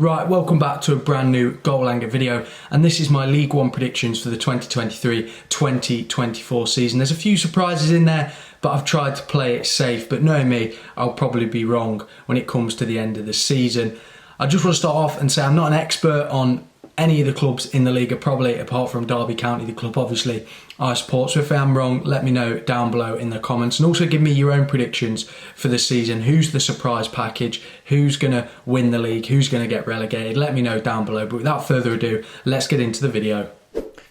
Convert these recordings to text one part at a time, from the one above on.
Right, welcome back to a brand new Goal Anger video, and this is my League One predictions for the 2023-2024 season. There's a few surprises in there, but I've tried to play it safe, but knowing me, I'll probably be wrong when it comes to the end of the season. I just want to start off and say I'm not an expert on any of the clubs in the league, probably apart from Derby County, the club obviously I support. So if I am wrong, let me know down below in the comments, and also give me your own predictions for the season. Who's the surprise package? Who's going to win the league? Who's going to get relegated? Let me know down below. But without further ado, let's get into the video.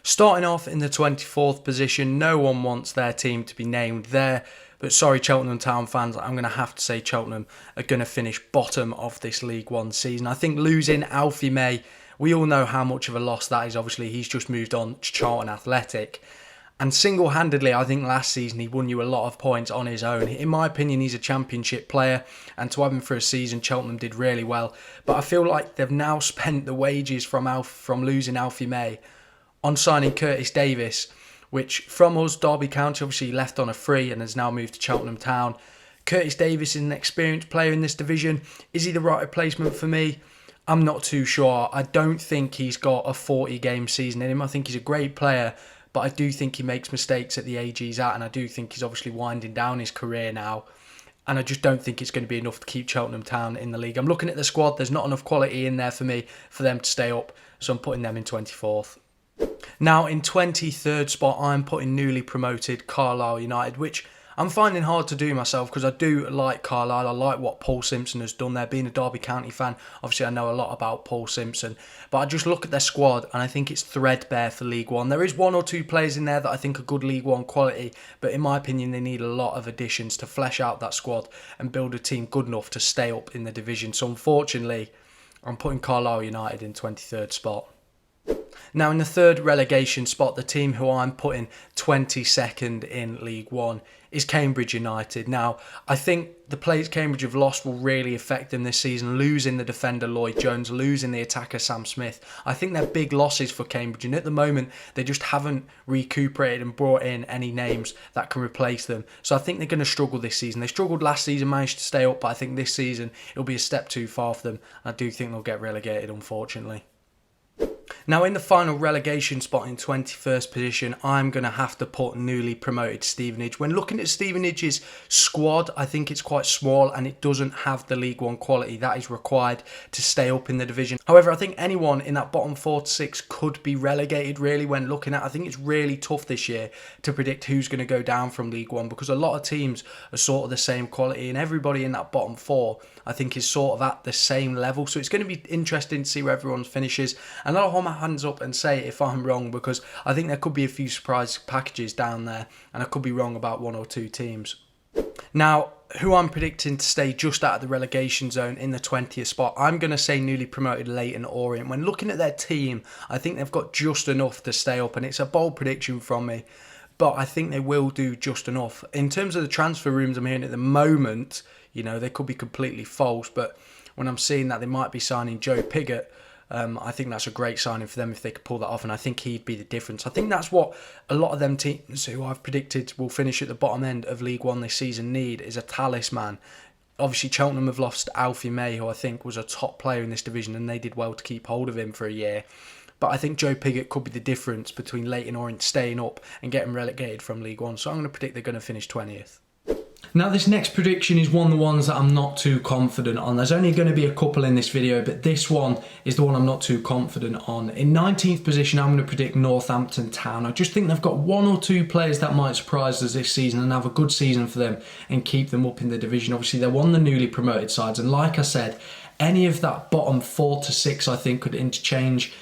Starting off in the 24th position, no one wants their team to be named there. But sorry, Cheltenham Town fans, I'm going to have to say Cheltenham are going to finish bottom of this League One season. I think losing Alfie May, we all know how much of a loss that is. Obviously, he's just moved on to Charlton Athletic. And single-handedly, I think last season he won you a lot of points on his own. In my opinion, he's a championship player. And to have him for a season, Cheltenham did really well. But I feel like they've now spent the wages from losing Alfie May on signing Curtis Davis, which from us, Derby County, obviously left on a free and has now moved to Cheltenham Town. Curtis Davis is an experienced player in this division. Is he the right replacement for me? I'm not too sure. I don't think he's got a 40-game season in him. I think he's a great player, but I do think he makes mistakes at the age he's at, and I do think he's obviously winding down his career now. And I just don't think it's going to be enough to keep Cheltenham Town in the league. I'm looking at the squad. There's not enough quality in there for me for them to stay up, so I'm putting them in 24th. Now, in 23rd spot, I'm putting newly promoted Carlisle United, which I'm finding hard to do myself because I do like Carlisle. I like what Paul Simpson has done there. Being a Derby County fan, obviously I know a lot about Paul Simpson. But I just look at their squad and I think it's threadbare for League One. There is one or two players in there that I think are good League One quality, but in my opinion they need a lot of additions to flesh out that squad and build a team good enough to stay up in the division. So unfortunately, I'm putting Carlisle United in 23rd spot. Now in the third relegation spot, the team who I'm putting 22nd in League One is Cambridge United. Now, I think the players Cambridge have lost will really affect them this season. Losing the defender Lloyd Jones, losing the attacker Sam Smith. I think they're big losses for Cambridge, and at the moment they just haven't recuperated and brought in any names that can replace them. So I think they're going to struggle this season. They struggled last season, managed to stay up, but I think this season it'll be a step too far for them. I do think they'll get relegated, unfortunately. Now in the final relegation spot in 21st position, I'm going to have to put newly promoted Stevenage. When looking at Stevenage's squad, I think it's quite small and it doesn't have the League One quality that is required to stay up in the division. However, I think anyone in that bottom 4 to 6 could be relegated really when looking at. I think it's really tough this year to predict who's going to go down from League One because a lot of teams are sort of the same quality and everybody in that bottom 4 I think is sort of at the same level. So it's going to be interesting to see where everyone finishes. And I'll hold my hands up and say if I'm wrong because I think there could be a few surprise packages down there and I could be wrong about 1 or 2 teams. Now, who I'm predicting to stay just out of the relegation zone in the 20th spot, I'm going to say newly promoted Leyton Orient. When looking at their team, I think they've got just enough to stay up, and it's a bold prediction from me, but I think they will do just enough. In terms of the transfer rooms I'm hearing at the moment, you know, they could be completely false, but when I'm seeing that they might be signing Joe Pigott, I think that's a great signing for them if they could pull that off, and I think he'd be the difference. I think that's what a lot of them teams who I've predicted will finish at the bottom end of League One this season need, is a talisman. Obviously, Cheltenham have lost Alfie May, who I think was a top player in this division, and they did well to keep hold of him for a year. But I think Joe Pigott could be the difference between Leyton Orient staying up and getting relegated from League One. So I'm going to predict they're going to finish 20th. Now this next prediction is one of the ones that I'm not too confident on. There's only going to be a couple in this video, but this one is the one I'm not too confident on. In 19th position, I'm going to predict Northampton Town. I just think they've got 1 or 2 players that might surprise us this season and have a good season for them and keep them up in the division. Obviously, they're one of the newly promoted sides, and like I said, any of that bottom 4 to 6 I think could interchange.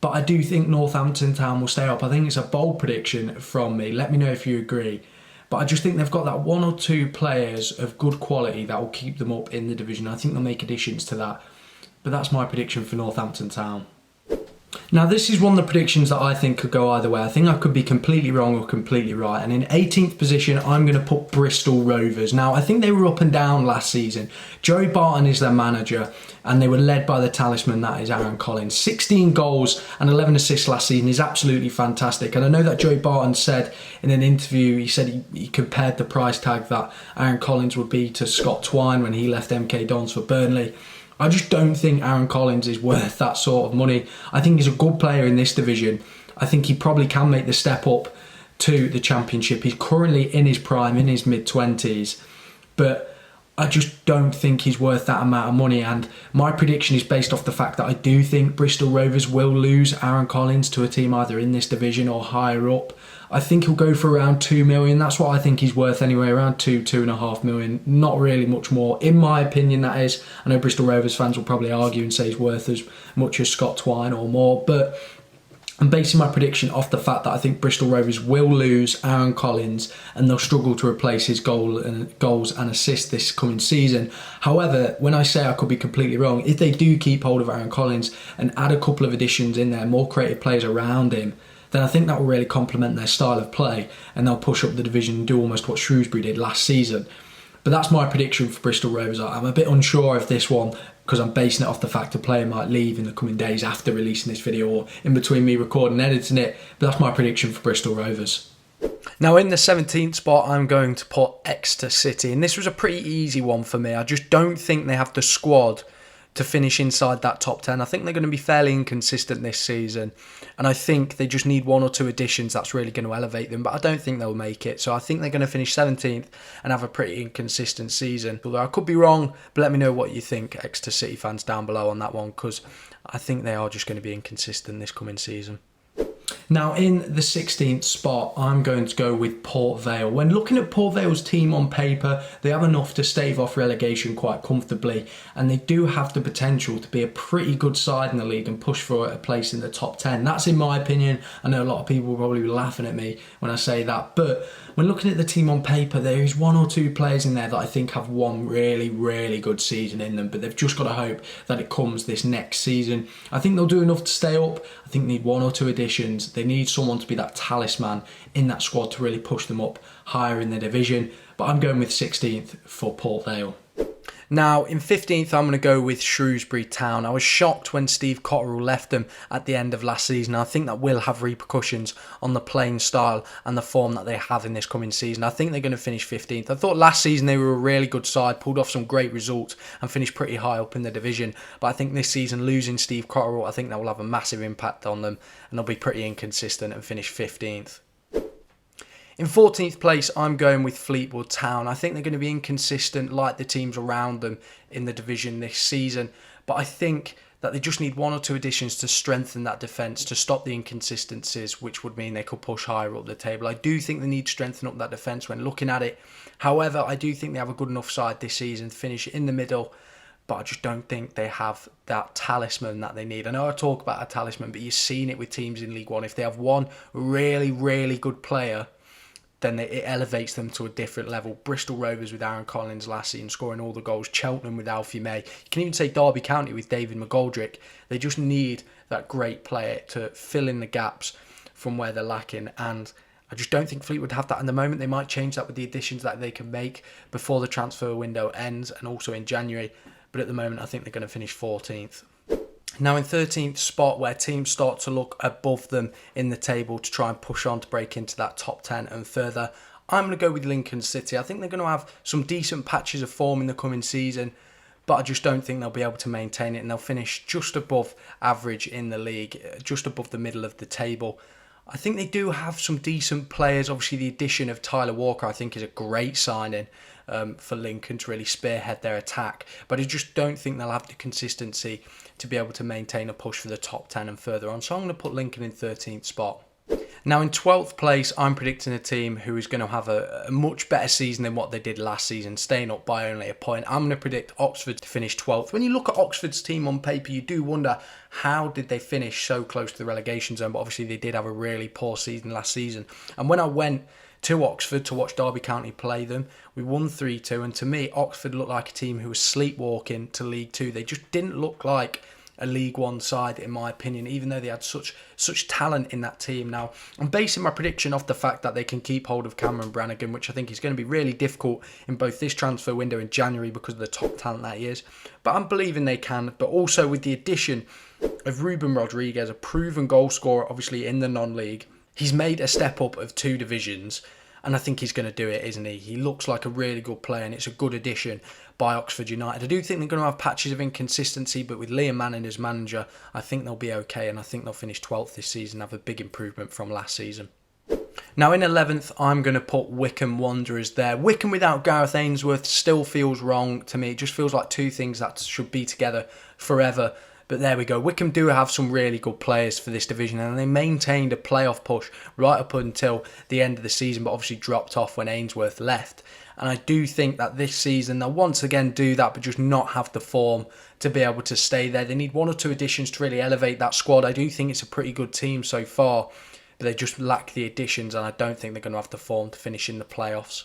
But I do think Northampton Town will stay up. I think it's a bold prediction from me. Let me know if you agree. But I just think they've got that 1 or 2 players of good quality that will keep them up in the division. I think they'll make additions to that. But that's my prediction for Northampton Town. Now this is one of the predictions that I think could go either way. I think I could be completely wrong or completely right. And in 18th position, I'm going to put Bristol Rovers. Now I think they were up and down last season. Joey Barton is their manager and they were led by the talisman that is Aaron Collins. 16 goals and 11 assists last season is absolutely fantastic. And I know that Joey Barton said in an interview, he said he compared the price tag that Aaron Collins would be to Scott Twine when he left MK Dons for Burnley. I just don't think Aaron Collins is worth that sort of money. I think he's a good player in this division. I think he probably can make the step up to the Championship. He's currently in his prime, in his mid-20s, but I just don't think he's worth that amount of money. And my prediction is based off the fact that I do think Bristol Rovers will lose Aaron Collins to a team either in this division or higher up. I think he'll go for around 2 million. That's what I think he's worth anyway, around 2.5 million. Not really much more, in my opinion, that is. I know Bristol Rovers fans will probably argue and say he's worth as much as Scott Twine or more, but I'm basing my prediction off the fact that I think Bristol Rovers will lose Aaron Collins and they'll struggle to replace his goals and assists this coming season. However, when I say I could be completely wrong, if they do keep hold of Aaron Collins and add a couple of additions in there, more creative players around him, then I think that will really complement their style of play and they'll push up the division and do almost what Shrewsbury did last season. But that's my prediction for Bristol Rovers. I'm a bit unsure of this one because I'm basing it off the fact a player might leave in the coming days after releasing this video or in between me recording and editing it. But that's my prediction for Bristol Rovers. Now in the 17th spot, I'm going to put Exeter City. And this was a pretty easy one for me. I just don't think they have the squad to finish inside that top 10. I think they're going to be fairly inconsistent this season. And I think they just need 1 or 2 additions that's really going to elevate them. But I don't think they'll make it. So I think they're going to finish 17th and have a pretty inconsistent season. Although I could be wrong, but let me know what you think, Exeter City fans, down below on that one. Because I think they are just going to be inconsistent this coming season. Now in the 16th spot, I'm going to go with Port Vale. When looking at Port Vale's team on paper, they have enough to stave off relegation quite comfortably, and they do have the potential to be a pretty good side in the league and push for a place in the top 10. That's in my opinion. I know a lot of people will probably be laughing at me when I say that, but when looking at the team on paper, there is 1 or 2 players in there that I think have one really, really good season in them, but they've just got to hope that it comes this next season. I think they'll do enough to stay up. I think they need 1 or 2 additions. They need someone to be that talisman in that squad to really push them up higher in the division. But I'm going with 16th for Port Vale. Now, in 15th, I'm going to go with Shrewsbury Town. I was shocked when Steve Cotterill left them at the end of last season. I think that will have repercussions on the playing style and the form that they have in this coming season. I think they're going to finish 15th. I thought last season they were a really good side, pulled off some great results and finished pretty high up in the division. But I think this season, losing Steve Cotterill, I think that will have a massive impact on them and they'll be pretty inconsistent and finish 15th. In 14th place, I'm going with Fleetwood Town. I think they're going to be inconsistent like the teams around them in the division this season. But I think that they just need 1 or 2 additions to strengthen that defence, to stop the inconsistencies, which would mean they could push higher up the table. I do think they need to strengthen up that defence when looking at it. However, I do think they have a good enough side this season to finish in the middle. But I just don't think they have that talisman that they need. I know I talk about a talisman, but you've seen it with teams in League One. If they have one really, really good player, then it elevates them to a different level. Bristol Rovers with Aaron Collins last season scoring all the goals. Cheltenham with Alfie May. You can even say Derby County with David McGoldrick. They just need that great player to fill in the gaps from where they're lacking. And I just don't think Fleetwood have that at the moment. They might change that with the additions that they can make before the transfer window ends and also in January. But at the moment, I think they're going to finish 14th. Now in 13th spot, where teams start to look above them in the table to try and push on to break into that top 10 and further, I'm going to go with Lincoln City. I think they're going to have some decent patches of form in the coming season, but I just don't think they'll be able to maintain it, and they'll finish just above average in the league, just above the middle of the table. I think they do have some decent players. Obviously, the addition of Tyler Walker, I think, is a great signing for Lincoln to really spearhead their attack. But I just don't think they'll have the consistency to be able to maintain a push for the top 10 and further on. So I'm going to put Lincoln in 13th spot. Now in 12th place, I'm predicting a team who is going to have a much better season than what they did last season, staying up by only a point. I'm going to predict Oxford to finish 12th. When you look at Oxford's team on paper, you do wonder, how did they finish so close to the relegation zone? But obviously they did have a really poor season last season. And when I went to Oxford to watch Derby County play them, we won 3-2, and to me, Oxford looked like a team who was sleepwalking to League 2. They just didn't look like a League One side, in my opinion, even though they had such talent in that team. Now, I'm basing my prediction off the fact that they can keep hold of Cameron Brannigan, which I think is going to be really difficult in both this transfer window in January because of the top talent that he is. But I'm believing they can, but also with the addition of Ruben Rodriguez, a proven goal scorer, obviously in the non-league. He's made a step up of 2 divisions. And I think he's going to do it, isn't he? He looks like a really good player, and it's a good addition by Oxford United. I do think they're going to have patches of inconsistency, but with Liam Manning as manager, I think they'll be okay, and I think they'll finish 12th this season, have a big improvement from last season. Now in 11th, I'm going to put Wickham Wanderers there. Wickham without Gareth Ainsworth still feels wrong to me. It just feels like two things that should be together forever. But there we go. Wickham do have some really good players for this division, and they maintained a playoff push right up until the end of the season, but obviously dropped off when Ainsworth left. And I do think that this season they'll once again do that, but just not have the form to be able to stay there. They need one or two additions to really elevate that squad. I do think it's a pretty good team so far, but they just lack the additions, and I don't think they're going to have the form to finish in the playoffs.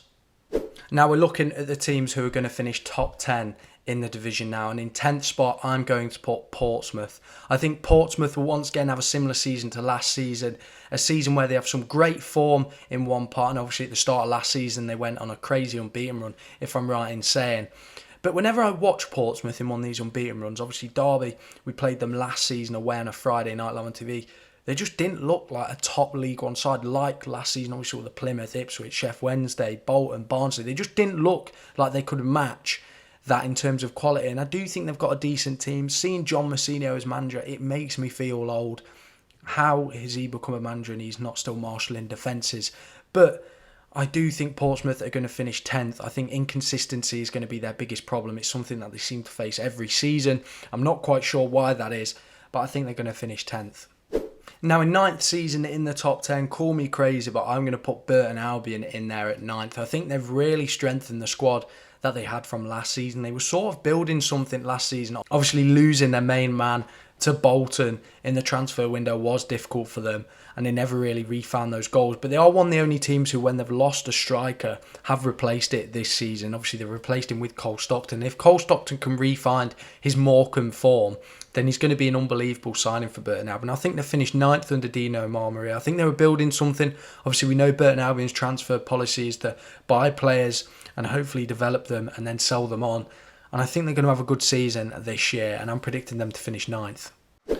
Now we're looking at the teams who are going to finish top 10 in the division now, and in 10th spot I'm going to put Portsmouth. I think Portsmouth will once again have a similar season to last season, a season where they have some great form in one part, and obviously at the start of last season they went on a crazy unbeaten run, if I'm right in saying. But whenever I watch Portsmouth in one of these unbeaten runs, obviously Derby, we played them last season away on a Friday night live on TV, they just didn't look like a top League One side like last season. Obviously with the Plymouth, Ipswich, Sheff Wednesday, Bolton, Barnsley, they just didn't look like they could match that in terms of quality, and I do think they've got a decent team. Seeing John Mousinho as manager, it makes me feel old. How has he become a manager and he's not still marshalling defences? But I do think Portsmouth are going to finish 10th. I think inconsistency is going to be their biggest problem. It's something that they seem to face every season. I'm not quite sure why that is, but I think they're going to finish 10th. Now in 9th season in the top 10, call me crazy, but I'm going to put Burton Albion in there at 9th. I think they've really strengthened the squad that they had from last season. They were sort of building something last season. Obviously losing their main man to Bolton in the transfer window was difficult for them, and they never really refound those goals. But they are one of the only teams who, when they've lost a striker, have replaced it this season. Obviously they've replaced him with Cole Stockton. If Cole Stockton can re-find his Morecambe form, then he's going to be an unbelievable signing for Burton Albion. I think they finished 9th under Dino Marmari. I think they were building something. Obviously we know Burton Albion's transfer policy is to buy players and hopefully develop them and then sell them on. And I think they're going to have a good season this year, and I'm predicting them to finish 9th.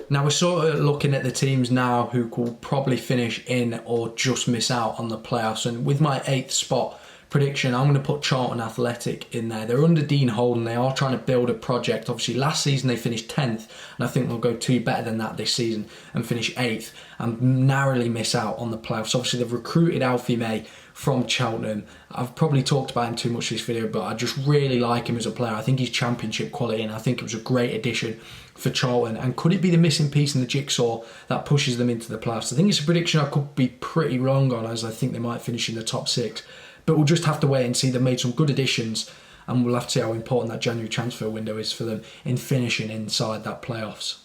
Now we're sort of looking at the teams now who will probably finish in or just miss out on the playoffs. And with my 8th spot prediction, I'm going to put Charlton Athletic in there. They're under Dean Holden. They are trying to build a project. Obviously last season they finished 10th, and I think they'll go two better than that this season and finish 8th and narrowly miss out on the playoffs. Obviously they've recruited Alfie May from Cheltenham. I've probably talked about him too much this video, but I just really like him as a player. I think he's championship quality, and I think it was a great addition for Charlton. And could it be the missing piece in the jigsaw that pushes them into the playoffs? I think it's a prediction I could be pretty wrong on, as I think they might finish in the top 6. But we'll just have to wait and see. They've made some good additions, and we'll have to see how important that January transfer window is for them in finishing inside that playoffs.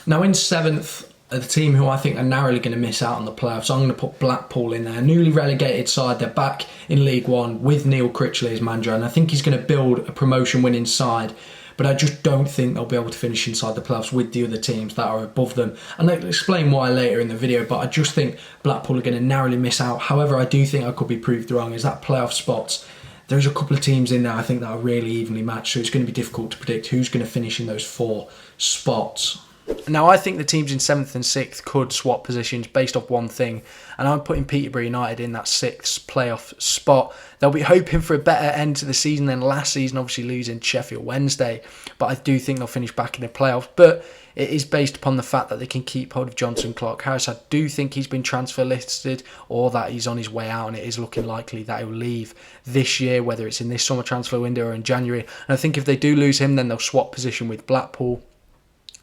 Now in 7th, the team who I think are narrowly going to miss out on the playoffs, I'm going to put Blackpool in there. A newly relegated side, they're back in League One with Neil Critchley as manager, and I think he's going to build a promotion-winning side. But I just don't think they'll be able to finish inside the playoffs with the other teams that are above them. And I'll explain why later in the video, but I just think Blackpool are going to narrowly miss out. However, I do think I could be proved wrong, is that playoff spots, there's a couple of teams in there I think that are really evenly matched, so it's going to be difficult to predict who's going to finish in those 4 spots. Now, I think the teams in 7th and 6th could swap positions based off one thing, and I'm putting Peterborough United in that 6th playoff spot. They'll be hoping for a better end to the season than last season, obviously losing Sheffield Wednesday, but I do think they'll finish back in the playoffs. But it is based upon the fact that they can keep hold of Johnson Clark-Harris. I do think he's been transfer listed, or that he's on his way out, and it is looking likely that he'll leave this year, whether it's in this summer transfer window or in January. And I think if they do lose him, then they'll swap position with Blackpool,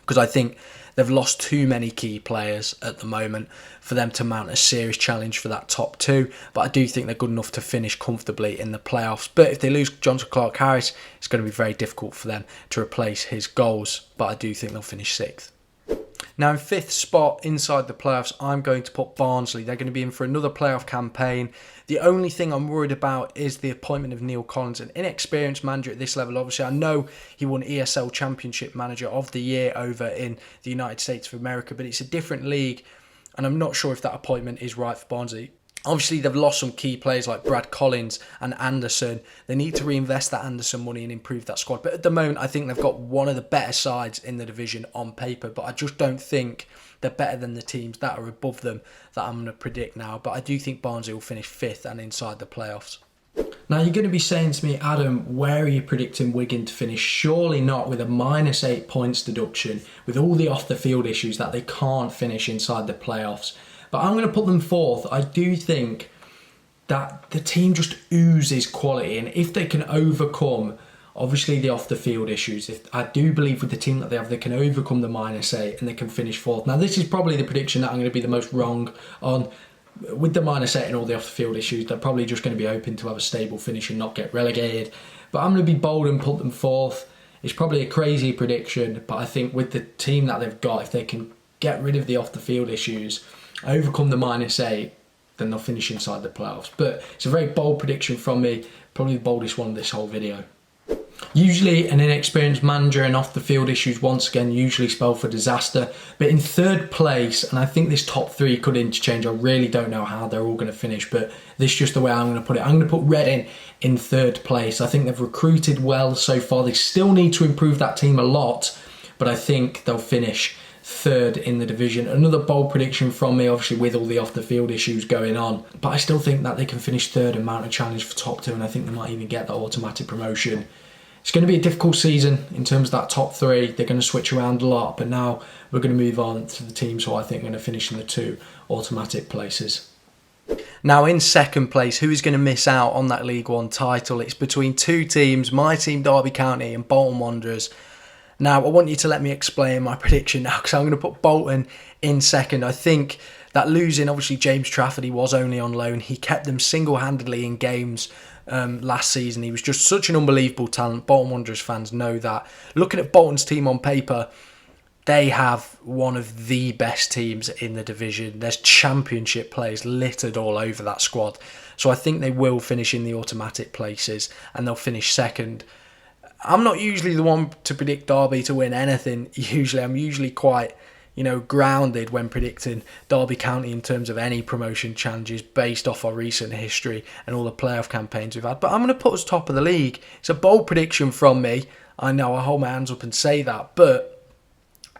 because I think they've lost too many key players at the moment for them to mount a serious challenge for that top 2. But I do think they're good enough to finish comfortably in the playoffs. But if they lose Johnson Clark-Harris, it's going to be very difficult for them to replace his goals. But I do think they'll finish 6th. Now in 5th spot inside the playoffs, I'm going to put Barnsley. They're going to be in for another playoff campaign. The only thing I'm worried about is the appointment of Neil Collins, an inexperienced manager at this level. Obviously, I know he won ESL Championship Manager of the Year over in the United States of America, but it's a different league, and I'm not sure if that appointment is right for Barnsley. Obviously, they've lost some key players like Brad Collins and Anderson. They need to reinvest that Anderson money and improve that squad. But at the moment, I think they've got one of the better sides in the division on paper. But I just don't think they're better than the teams that are above them that I'm going to predict now. But I do think Barnsley will finish 5th and inside the playoffs. Now, you're going to be saying to me, Adam, where are you predicting Wigan to finish? Surely not with a -8 points deduction, with all the off-the-field issues that they can't finish inside the playoffs. But I'm going to put them 4th. I do think that the team just oozes quality. And if they can overcome, obviously, the off-the-field issues, I do believe with the team that they have, they can overcome the -8 and they can finish 4th. Now, this is probably the prediction that I'm going to be the most wrong on. With the -8 and all the off-the-field issues, they're probably just going to be hoping to have a stable finish and not get relegated. But I'm going to be bold and put them 4th. It's probably a crazy prediction, but I think with the team that they've got, if they can get rid of the off-the-field issues, overcome the -8, then they'll finish inside the playoffs. But it's a very bold prediction from me, probably the boldest one of this whole video. Usually an inexperienced manager and off-the-field issues once again usually spell for disaster. But in 3rd place, and I think this top 3 could interchange, I really don't know how they're all going to finish, but this is just the way I'm going to put it. I'm going to put Reading in 3rd place. I think they've recruited well so far. They still need to improve that team a lot, but I think they'll finish 3rd in the division. Another bold prediction from me, obviously with all the off-the-field issues going on. But I still think that they can finish 3rd and mount a challenge for top 2, and I think they might even get that automatic promotion. It's going to be a difficult season in terms of that top 3. They're going to switch around a lot, but now we're going to move on to the teams who I think are going to finish in the 2 automatic places. Now, in 2nd place, who is going to miss out on that League One title? It's between 2 teams, my team Derby County and Bolton Wanderers. Now, I want you to let me explain my prediction now, because I'm going to put Bolton in 2nd. I think that losing, obviously, James Trafford, he was only on loan. He kept them single-handedly in games last season. He was just such an unbelievable talent. Bolton Wanderers fans know that. Looking at Bolton's team on paper, they have one of the best teams in the division. There's championship players littered all over that squad. So I think they will finish in the automatic places and they'll finish 2nd. I'm not usually the one to predict Derby to win anything. I'm usually quite, grounded when predicting Derby County in terms of any promotion challenges based off our recent history and all the playoff campaigns we've had. But I'm going to put us top of the league. It's a bold prediction from me. I know I hold my hands up and say that, but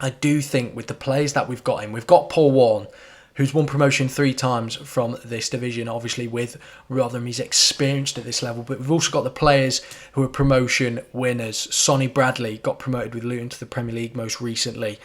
I do think with the players that we've got we've got Paul Warne, who's won promotion 3 times from this division, obviously with Rotherham. He's experienced at this level, but we've also got the players who are promotion winners. Sonny Bradley got promoted with Luton to the Premier League most recently.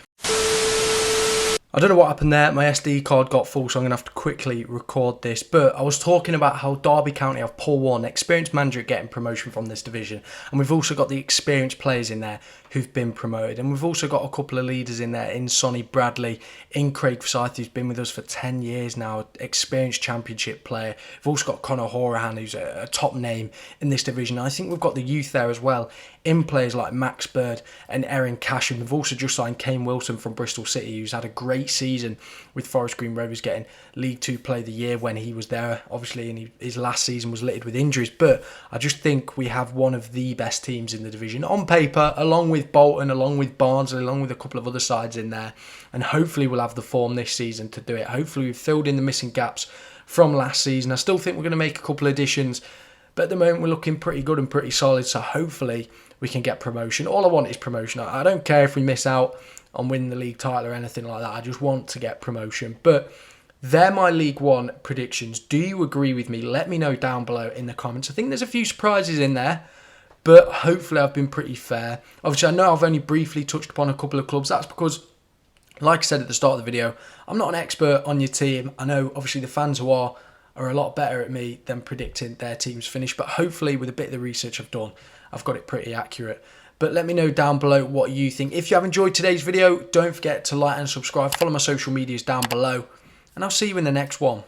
I don't know what happened there. My SD card got full, so I'm going to have to quickly record this. But I was talking about how Derby County have Paul Warne, experienced manager at getting promotion from this division. And we've also got the experienced players in there who've been promoted. And we've also got a couple of leaders in there, in Sonny Bradley, in Craig Forsyth, who's been with us for 10 years now, experienced championship player. We've also got Conor Horahan, who's a top name in this division. And I think we've got the youth there as well, in players like Max Bird and Erin Cash. And we've also just signed Kane Wilson from Bristol City, who's had a great season with Forest Green Rovers, getting League 2 Player of the Year when he was there, obviously, and his last season was littered with injuries. But I just think we have one of the best teams in the division on paper, along with Bolton, along with Barnsley, along with a couple of other sides in there, and hopefully we'll have the form this season to do it. Hopefully we've filled in the missing gaps from last season. I still think we're going to make a couple of additions, but at the moment we're looking pretty good and pretty solid, so hopefully we can get promotion. All I want is promotion. I don't care if we miss out on winning the league title or anything like that. I just want to get promotion. But they're my League One predictions. Do you agree with me? Let me know down below in the comments. I think there's a few surprises in there, but hopefully I've been pretty fair. Obviously, I know I've only briefly touched upon a couple of clubs. That's because, like I said at the start of the video, I'm not an expert on your team. I know, obviously, the fans who are a lot better at me than predicting their team's finish, but hopefully with a bit of the research I've done, I've got it pretty accurate. But let me know down below what you think. If you have enjoyed today's video, don't forget to like and subscribe. Follow my social medias down below, and I'll see you in the next one.